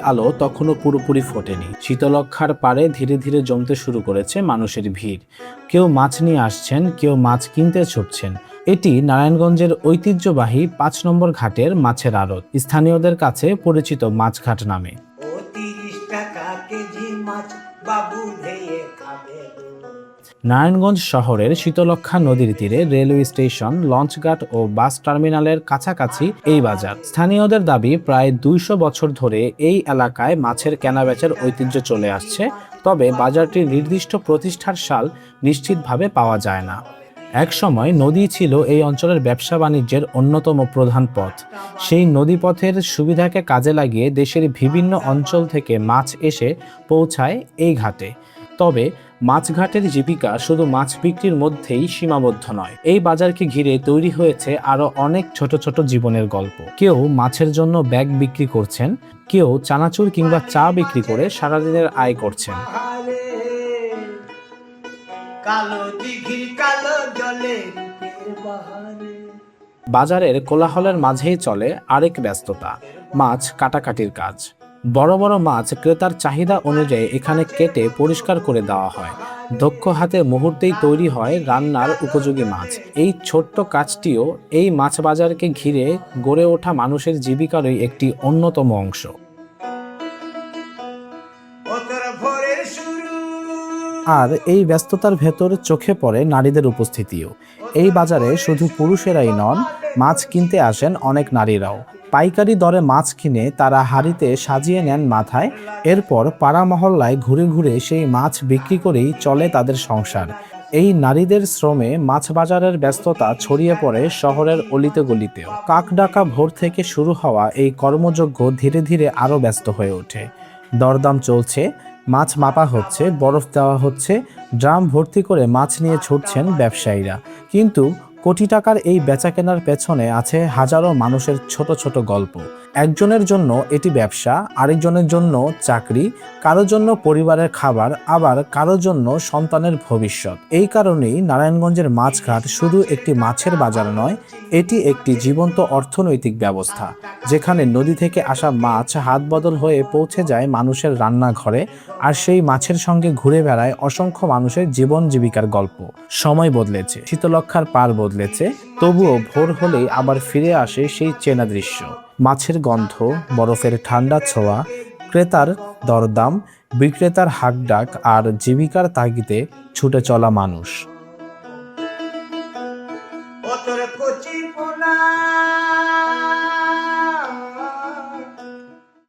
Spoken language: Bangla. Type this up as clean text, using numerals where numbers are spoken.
আলো তখনও পুরোপুরি ফোটেনি। শীতলক্ষ্যার পাড়ে ধীরে ধীরে জমতে শুরু করেছে মানুষের ভিড়। কেউ মাছ নিয়ে আসছেন, কেউ মাছ কিনতে ছুটছেন। এটি নারায়ণগঞ্জের ঐতিহ্যবাহী ৫ নম্বর ঘাটের মাছের আড়ত, স্থানীয়দের কাছে পরিচিত মাছঘাট নামে। নারায়ণগঞ্জ শহরের শীতলক্ষ্যা নদীর তীরে রেলওয়ে স্টেশন, লঞ্চঘাট ও বাস টার্মিনালের কাছাকাছি এই বাজার। স্থানীয়দের দাবি, প্রায় ২০০ বছর ধরে এই এলাকায় মাছের কেনাবেচার ঐতিহ্য চলে আসছে। তবে বাজারটির নির্দিষ্ট প্রতিষ্ঠার সাল নিশ্চিতভাবে পাওয়া যায় না। এক সময় নদী ছিল এই অঞ্চলের ব্যবসা বাণিজ্যের অন্যতম প্রধান পথ। সেই নদীপথের সুবিধাকে কাজে লাগিয়ে দেশের বিভিন্ন অঞ্চল থেকে মাছ এসে পৌঁছায় এই ঘাটে। তবে মাছঘাটের জীবিকা শুধু মাছ বিক্রির মধ্যেই সীমাবদ্ধ নয়। এই বাজারকে ঘিরে তৈরি হয়েছে আরো অনেক ছোট ছোট জীবনের গল্প। কেউ মাছের জন্য ব্যাগ বিক্রি করছেন, কেউ চানাচুর কিংবা চা বিক্রি করে সারাদিনের আয় করছেন। বাজারের কোলাহলের মাঝেই চলে আরেক ব্যস্ততা, মাছ কাটাকাটির কাজ। বড় বড় মাছ ক্রেতার চাহিদা অনুযায়ী এখানে কেটে পরিষ্কার করে দেওয়া হয়। দক্ষ হাতে মুহূর্তেই তৈরি হয় রান্নার উপযোগী মাছ। এই ছোট্ট কাজটিও এই মাছ বাজারকে ঘিরে গড়ে ওঠা মানুষের জীবিকারই একটি অন্যতম অংশ। আর এই ব্যস্ততার ভেতর চোখে পড়ে নারীদের উপস্থিতিও। এই বাজারে শুধু পুরুষেরাই নন, মাছ কিনতে আসেন অনেক নারীরাও। পাইকারি দরে মাছ কিনে তারা হাঁড়িতে সাজিয়ে নেন মাথায়। এরপর পাড়া মহল্লায় ঘুরে ঘুরে সেই মাছ বিক্রি করেই চলে তাদের সংসার। এই নারীদের শ্রমে মাছ বাজারের ব্যস্ততা ছড়িয়ে পড়ে শহরের অলিতে গলিতেও। কাকডাকা ভোর থেকে শুরু হওয়া এই কর্মযজ্ঞ ধীরে ধীরে আরও ব্যস্ত হয়ে ওঠে। দরদাম চলছে, মাছ মাপা হচ্ছে, বরফ দেওয়া হচ্ছে, ড্রাম ভর্তি করে মাছ নিয়ে ছুটছেন ব্যবসায়ীরা। কিন্তু কোটি টাকার এই বেচাকেনার পেছনে আছে হাজারো মানুষের ছোট ছোট গল্প। একজনের জন্য এটি ব্যবসা, আরেকজনের জন্য চাকরি, কারোর জন্য পরিবারের খাবার, আবার কারোর জন্য সন্তানের ভবিষ্যৎ। এই কারণেই নারায়ণগঞ্জের মাছঘাট শুধু একটি মাছের বাজার নয়, এটি একটি জীবন্ত অর্থনৈতিক ব্যবস্থা, যেখানে নদী থেকে আসা মাছ হাত বদল হয়ে পৌঁছে যায় মানুষের রান্নাঘরে, আর সেই মাছের সঙ্গে ঘুরে বেড়ায় অসংখ্য মানুষের জীবন জীবিকার গল্প। সময় বদলেছে, শীতলক্ষ্যার পার বদলেছে, তবুও ভোর হলেই আবার ফিরে আসে সেই চেনা দৃশ্য। মাছের গন্ধ, বরফের ঠান্ডা ছোঁয়া, ক্রেতার দরদাম, বিক্রেতার হাঁকডাক আর জীবিকার তাগিদে ছুটে চলা মানুষ।